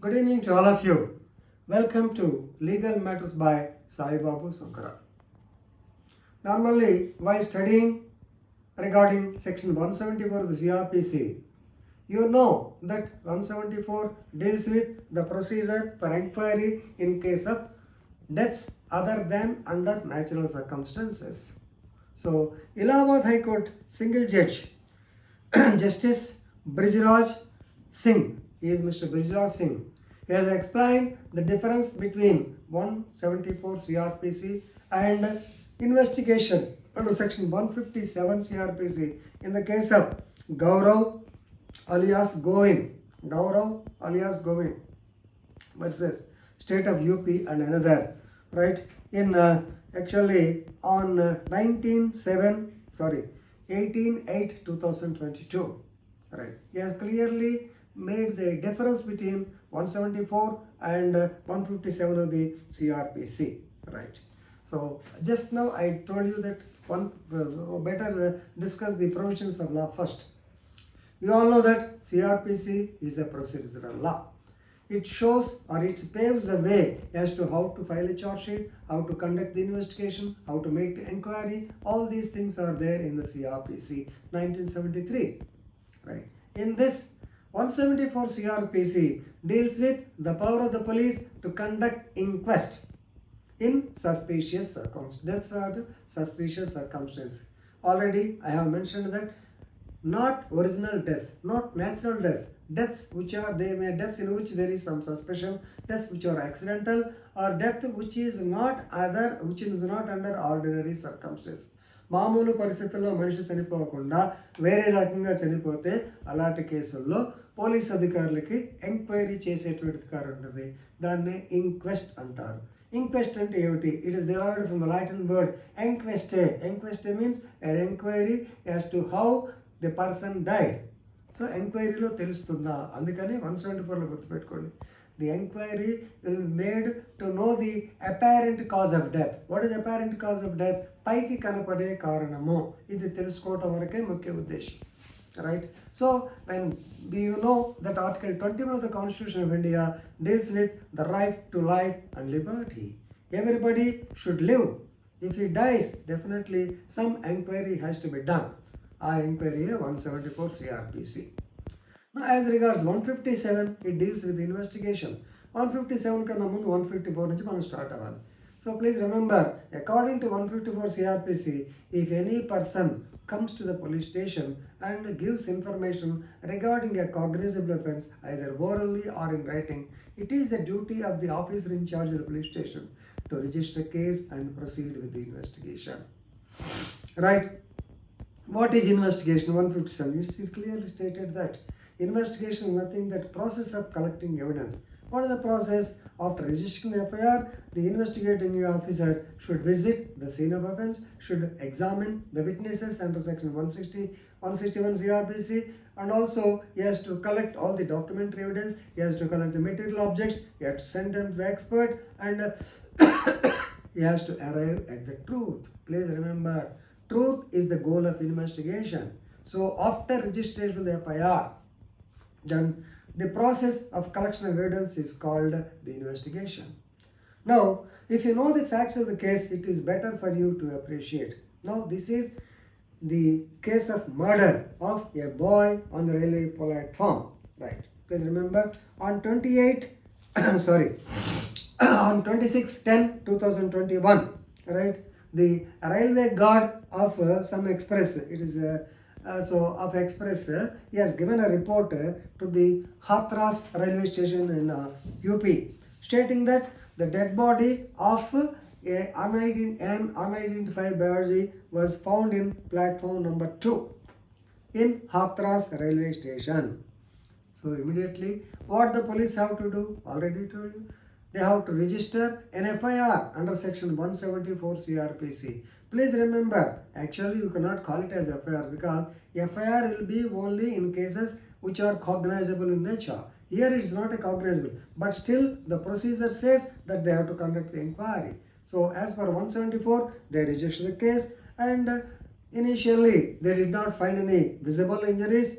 Good evening to all of you. Welcome to Legal Matters by Sai Babu Sankara. Normally, while studying regarding section 174 of the CRPC, you know that 174 deals with the procedure for inquiry in case of deaths other than under natural circumstances. So, Allahabad High Court single judge Justice Brijraj Singh, he is Mr. Brijraj Singh, he has explained the difference between 174 CRPC and investigation under section 157 CRPC in the case of Gaurav alias Govind versus state of UP and another, right? In actually on 18/8/2022, right? He has clearly made the difference between 174 and 157 of the CRPC, right? So just now I told you that one better discuss the provisions of law first. You all know that CRPC is a procedural law. It shows or it paves the way as to how to file a charge sheet, how to conduct the investigation, how to make the inquiry. All these things are there in the CRPC 1973, right? In this 174 CRPC deals with the power of the police to conduct inquest in suspicious circumstances. Deaths are suspicious circumstances. Already I have mentioned that not original deaths, not natural deaths, deaths which are deaths in which there is some suspicion, deaths which are accidental, or death which is not under ordinary circumstances. మామూలు పరిస్థితుల్లో మనిషి చనిపోకుండా వేరే రకంగా చనిపోతే అలాంటి కేసుల్లో police అధికారులకి ఎంక్వైరీ చేసేటువంటి అధికారం ఉంటుంది. దాన్ని ఇంక్వెస్ట్ అంటారు. ఇంక్వెస్ట్ అంటే ఏమిటి? It is derived from the Latin word enqueste. Enqueste means an enquiry as to how the person died. So ఎంక్వైరీలో తెలుస్తుందా, అందుకని 174లో గుర్తుపెట్టుకోండి. The enquiry will made to know the apparent cause of death. What is apparent cause of death? పైకి కనపడే కారణము. ఇది తెలుసుకోవటం వరకే ముఖ్య ఉద్దేశం, right? So when you know that Article 21 of the Constitution of India deals with the right to life and liberty. Everybody should live. If he dies, definitely some enquiry has to be done. ఆ enquiry 174 CRPC. Now, as regards 157, it deals with investigation. 157 కన్నా ముందు 154 నుంచి మనం start అవ్వాలి. So please remember, according to 154 CRPC, if any person comes to the police station and gives information regarding a cognizable offense, either orally or in writing, it is the duty of the officer in charge of the police station to register case and proceed with the investigation. Right? What is investigation? 157 is clearly stated that investigation is nothing but process of collecting evidence. What is the process? After registering the FIR, the investigating officer should visit the scene of offense, should examine the witnesses under section 161 CRPC, and also he has to collect all the documentary evidence, he has to collect the material objects, he has to send them to the expert, and he has to arrive at the truth. Please remember, truth is the goal of investigation. So after registration of the FIR, then the process of collection of evidence is called the investigation. Now, if you know the facts of the case, it is better for you to appreciate. Now, this is the case of murder of a boy on the railway platform, right? Please remember, on 26/10/2021, right? The railway guard of some express, it is of express, he has given a report to the Hathras railway station in UP, stating that the dead body of an unidentified body was found in platform number 2 in Hathras railway station. So immediately, what the police have to do? Already told you. They have to register an FIR under section 174 CRPC. Please remember, actually you cannot call it as FIR because FIR will be only in cases which are cognizable in nature. Here it is not a cognizable, but still the procedure says that they have to conduct the inquiry. So as per 174, they register the case, and initially they did not find any visible injuries,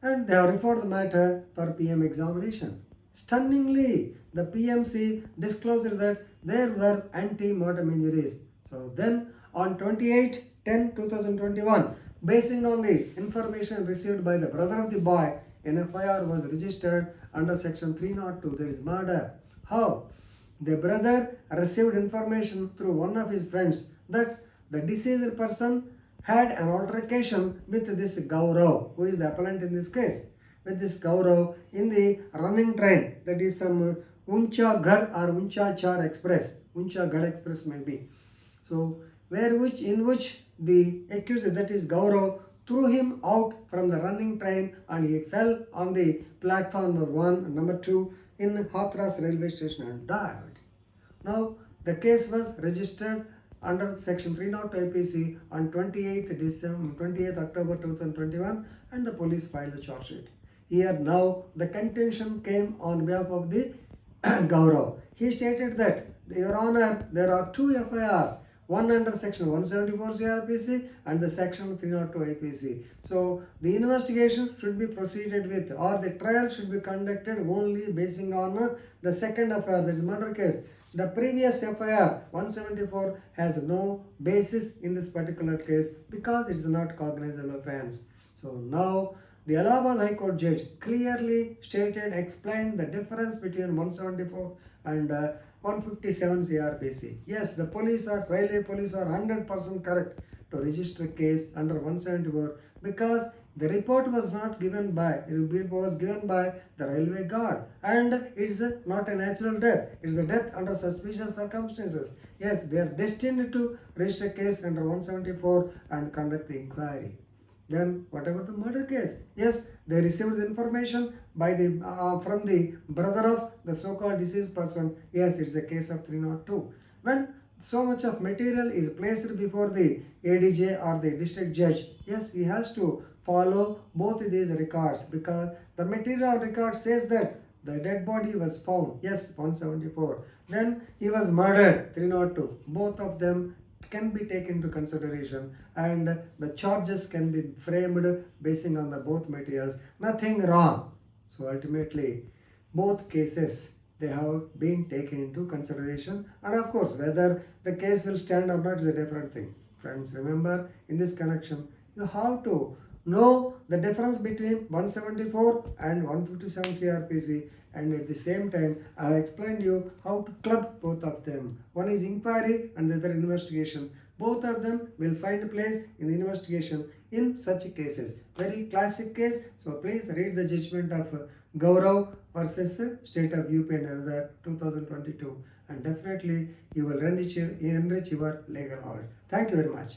and they have referred the matter for PM examination. Stunningly, the PMC disclosed that there were anti-mortem injuries. So then on 28/10/2021, basing on the information received by the brother of the boy, an FIR was registered under section 302, that is murder. How? The brother received information through one of his friends that the deceased person had an altercation with this Gaurav, who is the appellant in this case, with this Gaurav in the running train, that is some Uncha Gad or Uncha Char Express, Uncha Gad Express may be. So, in which the accused, that is Gaurav, threw him out from the running train and he fell on the platform number 1 and number 2 in Hathras railway station and died. Now, the case was registered under section 302 IPC on 28th October 2021 and the police filed the charge sheet. Here now the contention came on behalf of the Gaurav. He stated that, Your Honor, there are two FIRs, one under section 174 CRPC and the section 302 IPC. So the investigation should be proceeded with, or the trial should be conducted only basing on the second FIR, that is murder case. The previous FIR 174 has no basis in this particular case because it is not cognizable offense. So now the Allahabad High Court judge clearly explained the difference between 174 and 157 CRPC. Yes, the railway police are 100% correct to register a case under 174 because the report was not given by, it was given by the railway guard, and it is not a natural death. It is a death under suspicious circumstances. Yes, they are destined to register a case under 174 and conduct the inquiry. Then what about the murder case? Yes, they received the information by from the brother of the so-called deceased person. Yes, it's a case of 302. When so much of material is placed before the ADJ or the district judge, yes, he has to follow both these records because the material record says that the dead body was found, yes, 174. Then he was murdered, 302. Both of them can be taken into consideration and the charges can be framed basing on the both materials. Nothing wrong. So ultimately, both cases, they have been taken into consideration, and of course whether the case will stand or not is a different thing. Friends, remember, in this connection you have to know the difference between 174 and 157 CRPC, and at the same time I have explained you how to club both of them. One is inquiry and the other investigation. Both of them will find place in the investigation in such cases. Very classic case. So please read the judgment of Gaurav versus State of UP and another 2022, and definitely you will enrich your legal knowledge. Thank you very much.